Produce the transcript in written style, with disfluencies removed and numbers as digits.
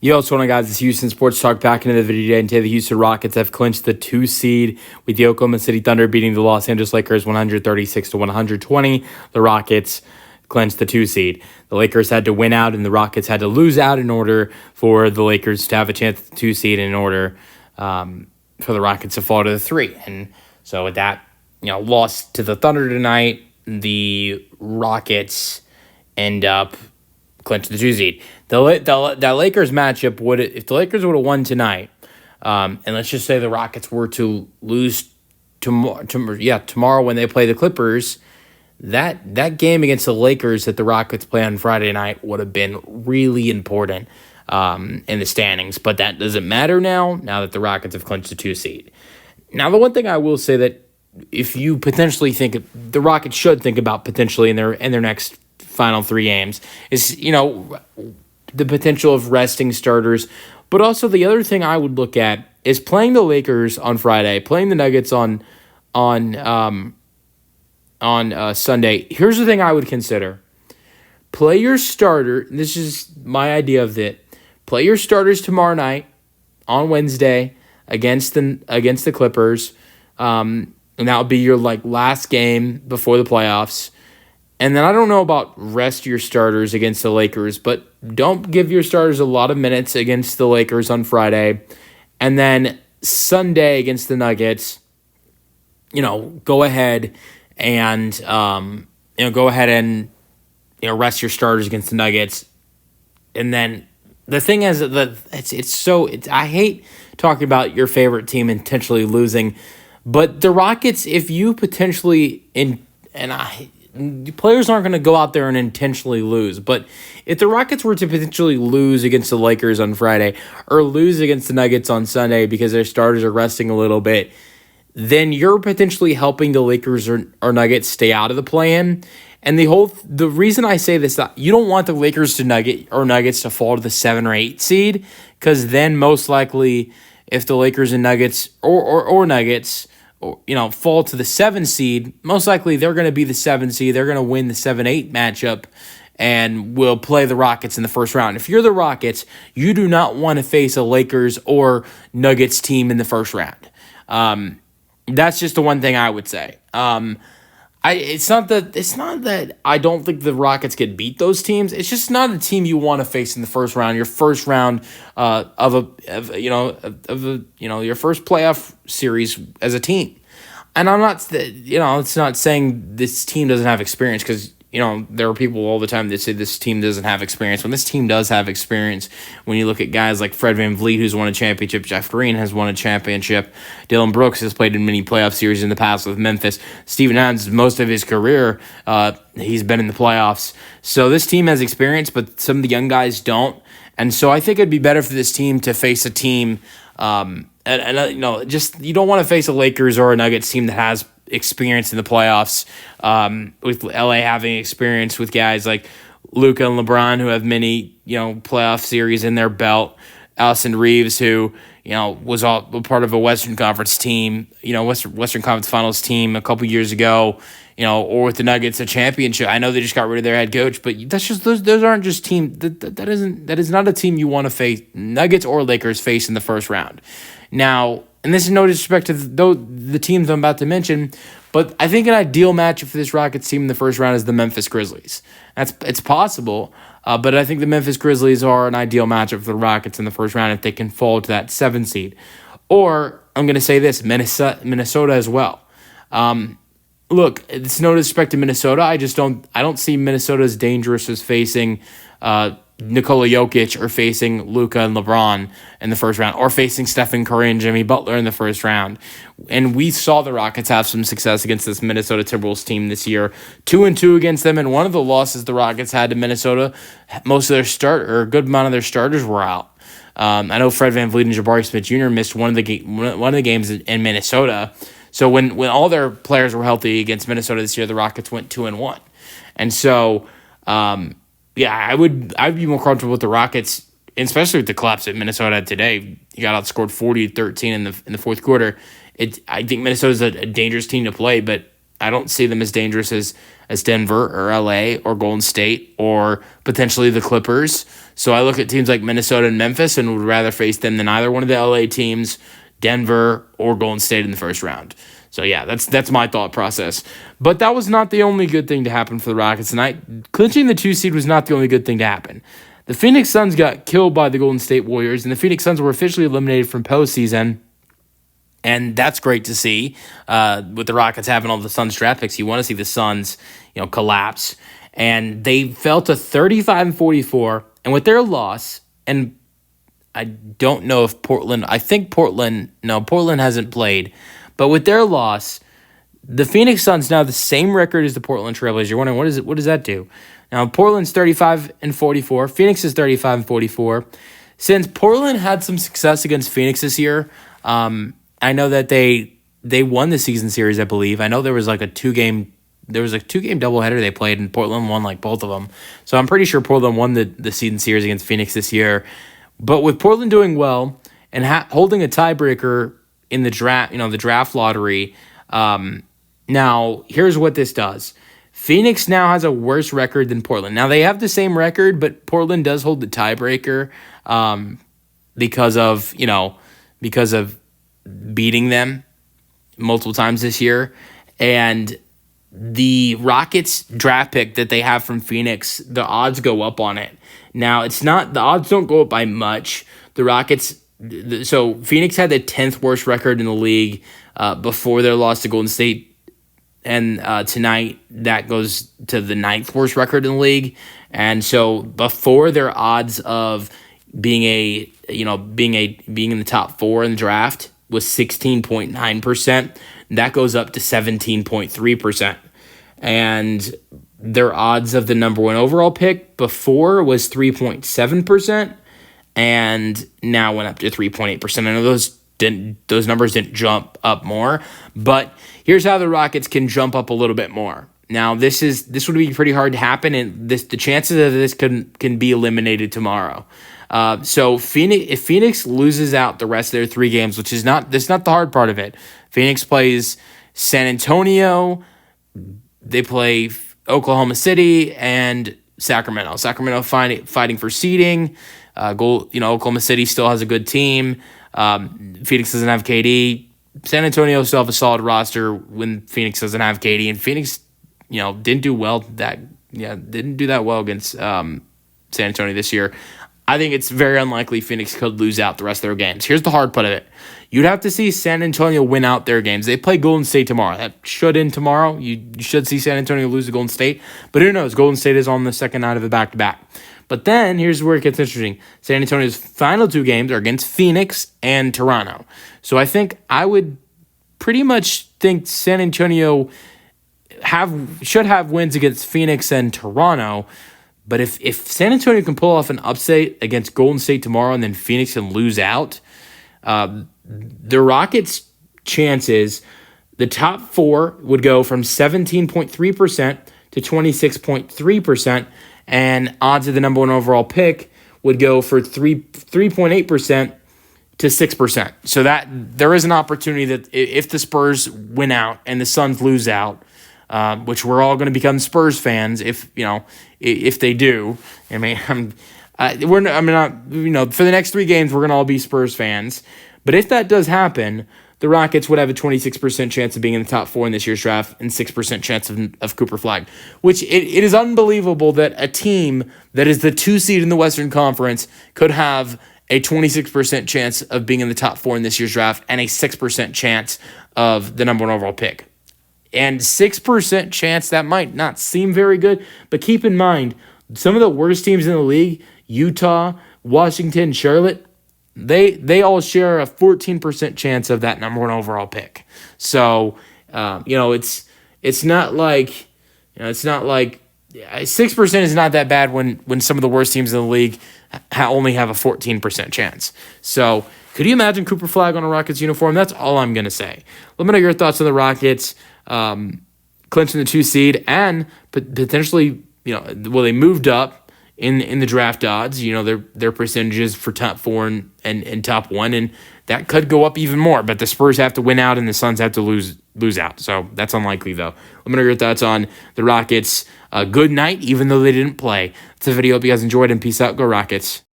Yo, what's going on, guys? It's Houston Sports Talk back into the video today. And today the Houston Rockets have clinched the 2 seed with the Oklahoma City Thunder beating the Los Angeles Lakers 136-120. The Rockets clinched the 2 seed. The Lakers had to win out and the Rockets had to lose out in order for the Lakers to have a chance at the 2 seed, in order for the Rockets to fall to the 3. And so with that, loss to the Thunder tonight, the Rockets end up clinch the 2 seed. The Lakers matchup if the Lakers would have won tonight, and let's just say the Rockets were to lose tomorrow when they play the Clippers, that game against the Lakers that the Rockets play on Friday night would have been really important in the standings. But that doesn't matter now that the Rockets have clinched the 2 seed. Now, the one thing I will say that if you potentially think the Rockets should think about potentially in their next final 3 games is, the potential of resting starters. But also the other thing I would look at is playing the Lakers on Friday, playing the Nuggets on Sunday. Here's the thing I would consider. Play your starter. This is my idea of it. Play your starters tomorrow night on Wednesday against the Clippers. And that would be your last game before the playoffs. And then I don't know about rest your starters against the Lakers, but don't give your starters a lot of minutes against the Lakers on Friday. And then Sunday against the Nuggets, go ahead and rest your starters against the Nuggets. And then the thing is that I hate talking about your favorite team intentionally losing, but the Rockets, if you potentially players aren't going to go out there and intentionally lose. But if the Rockets were to potentially lose against the Lakers on Friday or lose against the Nuggets on Sunday because their starters are resting a little bit, then you're potentially helping the Lakers or Nuggets stay out of the play-in. And the reason I say this, that you don't want the Lakers or Nuggets to fall to the 7 or 8 seed, because then most likely if the Lakers and Nuggets or Nuggets fall to the 7 seed, most likely they're going to be the 7 seed. They're going to win the 7-8 matchup and will play the Rockets in the first round. If you're the Rockets, you do not want to face a Lakers or Nuggets team in the first round. That's just the one thing I would say. It's not that I don't think the Rockets could beat those teams. It's just not a team you want to face in the first round. Your first round your first playoff series as a team. And I'm not, it's not saying this team doesn't have experience, because there are people all the time that say this team doesn't have experience. When this team does have experience, when you look at guys like Fred VanVleet, who's won a championship, Jeff Green has won a championship, Dylan Brooks has played in many playoff series in the past with Memphis, Steven Adams, most of his career, he's been in the playoffs. So this team has experience, but some of the young guys don't. And so I think it'd be better for this team to face a team, you don't want to face a Lakers or a Nuggets team that has experience in the playoffs, with LA having experience with guys like Luka and LeBron, who have many playoff series in their belt. Allison Reeves, who was all part of a Western Conference team, Western Conference Finals team a couple years ago, or with the Nuggets a championship. I know they just got rid of their head coach, but that's just those aren't just teams. That is not a team you want to face, Nuggets or Lakers, face in the first round. Now, and this is no disrespect to the teams I'm about to mention, but I think an ideal matchup for this Rockets team in the first round is the Memphis Grizzlies. It's possible, but I think the Memphis Grizzlies are an ideal matchup for the Rockets in the first round if they can fall to that 7 seed. Or, I'm going to say this, Minnesota as well. Look, it's no disrespect to Minnesota. I don't see Minnesota as dangerous as facing Nikola Jokic or facing Luka and LeBron in the first round, or facing Stephen Curry and Jimmy Butler in the first round. And we saw the Rockets have some success against this Minnesota Timberwolves team this year. 2-2 against them, and one of the losses the Rockets had to Minnesota, most of their a good amount of their starters were out. I know Fred VanVleet and Jabari Smith Jr. missed one of the games in Minnesota. So when all their players were healthy against Minnesota this year, the Rockets went 2-1. And so I'd be more comfortable with the Rockets, especially with the collapse that Minnesota had today. You got outscored 40-13 in the fourth quarter. I think Minnesota's a dangerous team to play, but I don't see them as dangerous as Denver or LA or Golden State or potentially the Clippers. So I look at teams like Minnesota and Memphis and would rather face them than either one of the LA teams, Denver or Golden State in the first round. So yeah, that's my thought process. But that was not the only good thing to happen for the Rockets tonight. Clinching the 2 seed was not the only good thing to happen. The Phoenix Suns got killed by the Golden State Warriors, and the Phoenix Suns were officially eliminated from postseason. And that's great to see. With the Rockets having all the Suns draft picks, you want to see the Suns, collapse. And they fell to 35-44. And with their loss, and I don't know if Portland hasn't played. But with their loss, the Phoenix Suns now have the same record as the Portland Trailblazers. You're wondering, what does that do? Now, Portland's 35-44. Phoenix is 35-44. Since Portland had some success against Phoenix this year, I know that they won the season series, I believe. I know there was like a two-game doubleheader they played, and Portland won like both of them. So I'm pretty sure Portland won the season series against Phoenix this year. But with Portland doing well and holding a tiebreaker in the draft, the draft lottery, now here's what this does. Phoenix now has a worse record than Portland. Now they have the same record, but Portland does hold the tiebreaker because of beating them multiple times this year. And the Rockets draft pick that they have from Phoenix, the odds go up on it. Now, the odds don't go up by much. The Rockets, so Phoenix had the 10th worst record in the league before their loss to Golden State. And tonight, that goes to the 9th worst record in the league. And so before their odds of being in the top 4 in the draft was 16.9%. That goes up to 17.3%. And their odds of the number 1 overall pick before was 3.7%, and now went up to 3.8%. I know those numbers didn't jump up more, but here's how the Rockets can jump up a little bit more. Now, this would be pretty hard to happen, and the chances of this can be eliminated tomorrow. So if Phoenix loses out the rest of their 3 games, which is not the hard part of it. Phoenix plays San Antonio, they play Oklahoma City and Sacramento. Sacramento fighting for seeding. Oklahoma City still has a good team. Phoenix doesn't have KD. San Antonio still have a solid roster when Phoenix doesn't have KD, and Phoenix, didn't do that well against San Antonio this year. I think it's very unlikely Phoenix could lose out the rest of their games. Here's the hard part of it. You'd have to see San Antonio win out their games. They play Golden State tomorrow. That should end tomorrow. You should see San Antonio lose to Golden State. But who knows? Golden State is on the second night of a back-to-back. But then, here's where it gets interesting. San Antonio's final 2 games are against Phoenix and Toronto. So I would pretty much think San Antonio should have wins against Phoenix and Toronto. But if San Antonio can pull off an upset against Golden State tomorrow and then Phoenix can lose out, the Rockets' chances, the top 4 would go from 17.3% to 26.3%, and odds of the number 1 overall pick would go for 3.8% to 6%. So that there is an opportunity that if the Spurs win out and the Suns lose out, which we're all going to become Spurs fans if they do. I mean, for the next 3 games we're going to all be Spurs fans. But if that does happen, the Rockets would have a 26% chance of being in the top 4 in this year's draft and 6% chance of Cooper Flag, which it is unbelievable that a team that is the 2 seed in the Western Conference could have a 26% chance of being in the top 4 in this year's draft and a 6% chance of the number 1 overall pick. And 6% chance, that might not seem very good, but keep in mind, some of the worst teams in the league, Utah, Washington, Charlotte, they all share a 14% chance of that number 1 overall pick. So, it's not like 6% is not that bad when some of the worst teams in the league only have a 14% chance. So, could you imagine Cooper Flag on a Rockets uniform? That's all I'm going to say. Let me know your thoughts on the Rockets clinching the 2 seed and potentially, they moved up in the draft odds, their percentages for top 4 and top 1, and that could go up even more. But the Spurs have to win out and the Suns have to lose lose out. So that's unlikely, though. Let me know your thoughts on the Rockets. Good night, even though they didn't play. It's a video. Hope you guys enjoyed, and peace out. Go Rockets.